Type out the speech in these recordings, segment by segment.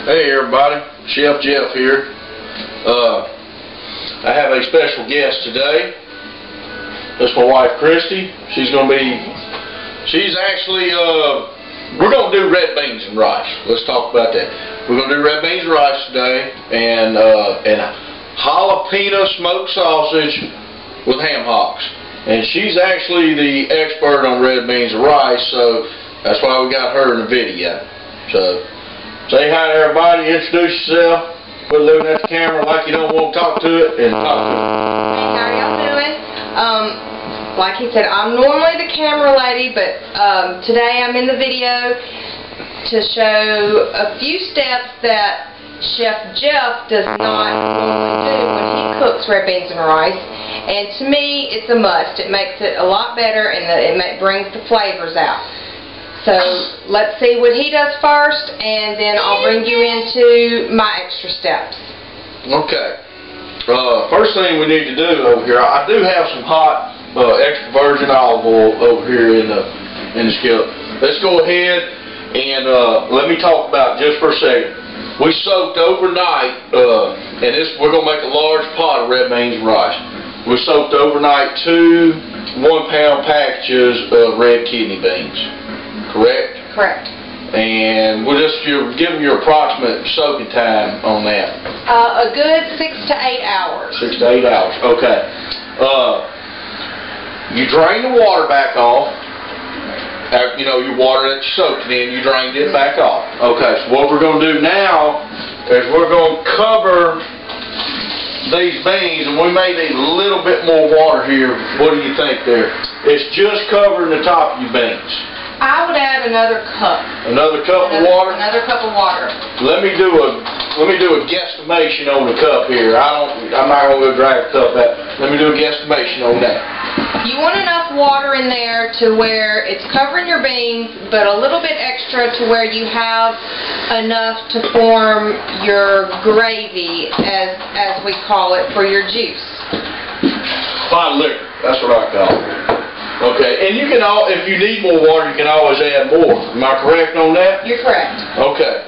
Hey everybody, Chef Jeff here. I have a special guest today. That's my wife Christy. She's actually, we're going to do red beans and rice. Let's talk about that. We're going to do red beans and rice today and jalapeno smoked sausage with ham hocks. And she's actually the expert on red beans and rice, so that's why we got her in the video. So, say hi to everybody, introduce yourself, quit looking at the camera like you don't want to talk to it, and talk to it. Hey, how are y'all doing? Like he said, I'm normally the camera lady, but today I'm in the video to show a few steps that Chef Jeff does not normally do when he cooks red beans and rice. And to me, it's a must. It makes it a lot better, and it brings the flavors out. So let's see what he does first, and then I'll bring you into my extra steps. Okay. First thing we need to do over here, I do have some hot extra virgin olive oil over here in the skillet. Let's go ahead and let me talk about it just for a second. We soaked overnight, and we're going to make a large pot of red beans and rice. We soaked overnight 2 1-pound packages of red kidney beans. Correct? Correct. And we'll just give them your approximate soaking time on that. A good 6 to 8 hours. 6 to 8 hours. Okay. You drain the water back off. After, your water that you soaked it in, you drained it back off. Okay. So what we're going to do now is we're going to cover these beans, and we may need a little bit more water here. What do you think there? It's just covering the top of your beans. I would add another cup. Another cup of water? Another cup of water. Let me do a guesstimation on the cup here. I'm not going to go drag a cup out. Let me do a guesstimation on that. You want enough water in there to where it's covering your beans, but a little bit extra to where you have enough to form your gravy, as we call it, for your juice. Fine liquor. That's what I call it. Okay, and you can if you need more water, you can always add more. Am I correct on that? You're correct. Okay.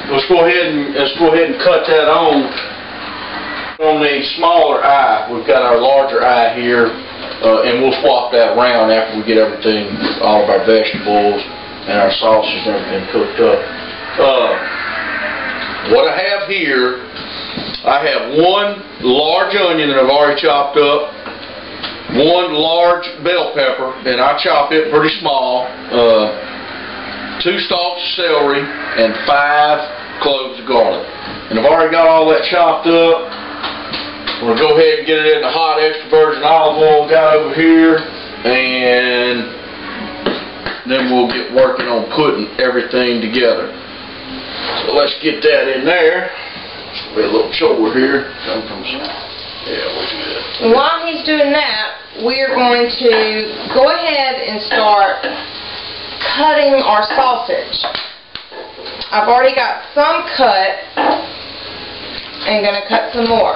Let's go ahead and cut that on the smaller eye. We've got our larger eye here, and we'll swap that around after we get everything, all of our vegetables and our sausage and everything cooked up. What I have here, I have 1 large onion that I've already chopped up. 1 large bell pepper, and I chop it pretty small, 2 stalks of celery, and 5 cloves of garlic. And I've already got all that chopped up. I'm going to go ahead and get it in the hot extra virgin olive oil got over here, and then we'll get working on putting everything together. So let's get that in there. Be a little chore here. Yeah, we're good. While he's doing that, we're going to go ahead and start cutting our sausage. I've already got some cut and going to cut some more.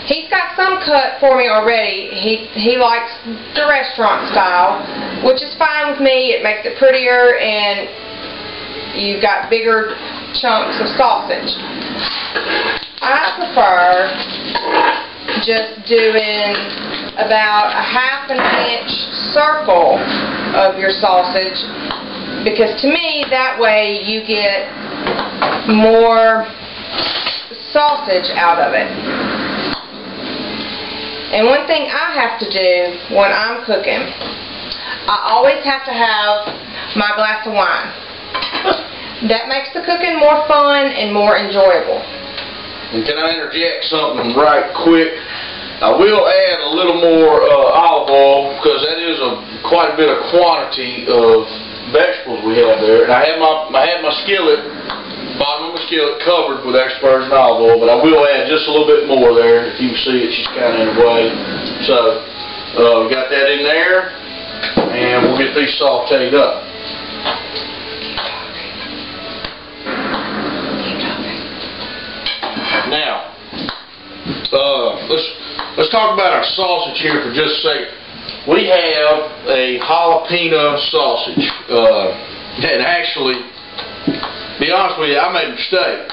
He's got some cut for me already. He likes the restaurant style, which is fine with me. It makes it prettier, and you've got bigger chunks of sausage. I prefer just doing about a ½ inch circle of your sausage, because to me that way you get more sausage out of it. And one thing I have to do when I'm cooking, I always have to have my glass of wine. That makes the cooking more fun and more enjoyable. And can I interject something right quick? I will add a little more olive oil, because that is quite a bit of quantity of vegetables we have there. And I have my skillet, bottom of my skillet, covered with extra virgin olive oil, but I will add just a little bit more there. If you can see it, she's kind of in the way. So we got that in there, and we'll get these sauteed up. Now, let's talk about our sausage here for just a second. We have a jalapeno sausage. And actually, to be honest with you, I made a mistake.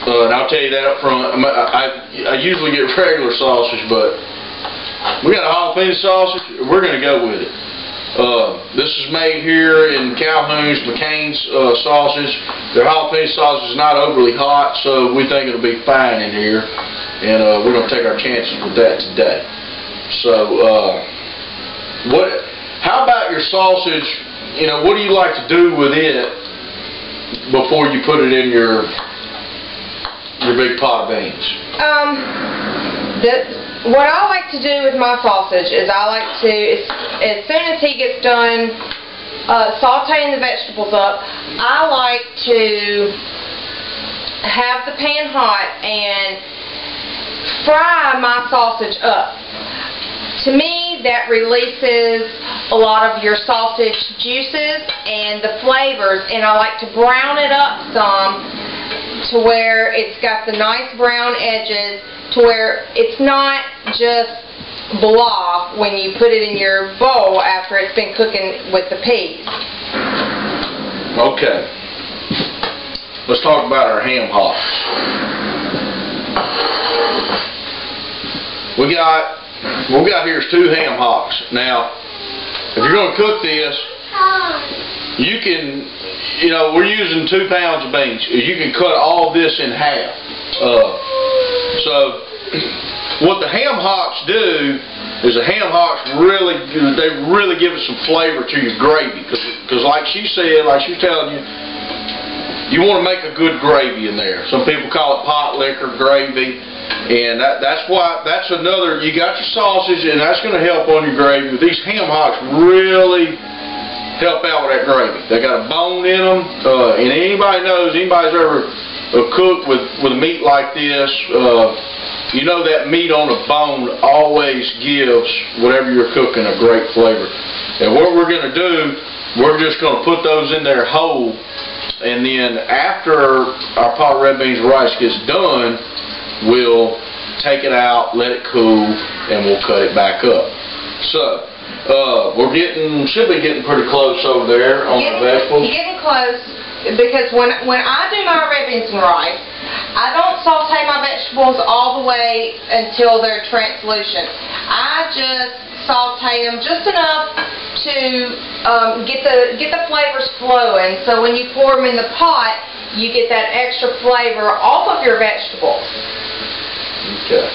And I'll tell you that up front. I usually get regular sausage, but we got a jalapeno sausage. We're going to go with it. This is made here in Calhoun's McCain's sausage. Their jalapeno sausage is not overly hot, so we think it'll be fine in here. And we're going to take our chances with that today. So, how about your sausage? You know, what do you like to do with it before you put it in your big pot of beans? What I like to do with my sausage is I like to, as soon as he gets done sauteing the vegetables up, I like to have the pan hot and fry my sausage up. To me, that releases a lot of your sausage juices and the flavors, and I like to brown it up some to where it's got the nice brown edges, to where it's not just blah when you put it in your bowl after it's been cooking with the peas. Okay. Let's talk about our ham hocks. What we got here is 2 ham hocks. Now, if you're going to cook this, you can, we're using 2 pounds of beans. You can cut all this in half. So, what the ham hocks do is the ham hocks really give it some flavor to your gravy. Because like she said, like she was telling you, you want to make a good gravy in there. Some people call it pot liquor gravy. And that's another, you got your sausage, and that's going to help on your gravy. These ham hocks really help out with that gravy. They got a bone in them, and anybody's ever cooked with meat like this, you know that meat on a bone always gives whatever you're cooking a great flavor. And what we're going to do, we're just going to put those in there whole, and then after our pot of red beans and rice gets done, we'll take it out, let it cool, and we'll cut it back up. So, should be getting pretty close over there on the vegetables. Getting close, because when I do my red beans and rice, I don't saute my vegetables all the way until they're translucent. I just saute them just enough to get the flavors flowing. So when you pour them in the pot, you get that extra flavor off of your vegetables. Okay.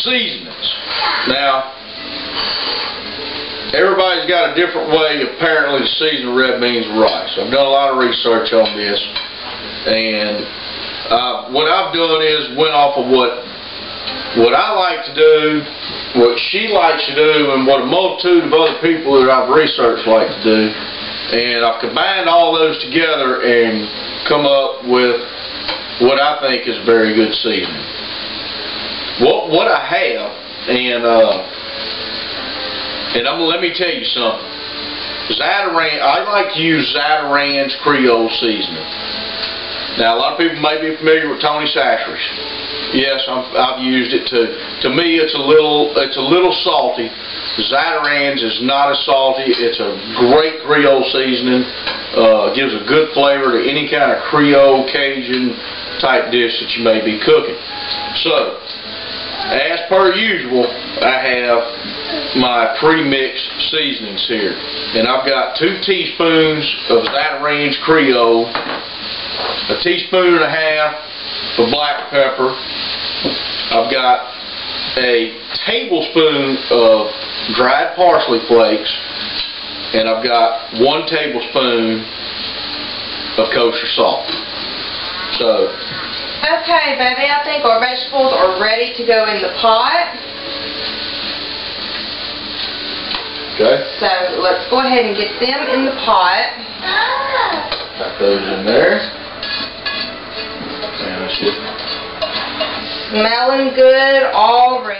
Seasonings. Now, everybody's got a different way apparently to season red beans and rice. I've done a lot of research on this, and what I've done is went off of what I like to do, what she likes to do, and what a multitude of other people that I've researched like to do. And I've combined all those together and come up with what I think is very good seasoning. What I have, and let me tell you something. Zatarain's, I like to use Zatarain's Creole seasoning. Now, a lot of people may be familiar with Tony Chachere's. Yes, I've used it too. To me, it's a little salty. Zatarain's is not as salty. It's a great Creole seasoning. Gives a good flavor to any kind of Creole, Cajun type dish that you may be cooking. So, as per usual, I have my pre-mixed seasonings here. And I've got 2 teaspoons of Zatarain's Creole, a teaspoon and a half of black pepper. I've got a tablespoon of dried parsley flakes, and I've got 1 tablespoon of kosher salt. So, okay, baby, I think our vegetables are ready to go in the pot. Okay. So let's go ahead and get them in the pot. Got those in there. And that's it. Smelling good already.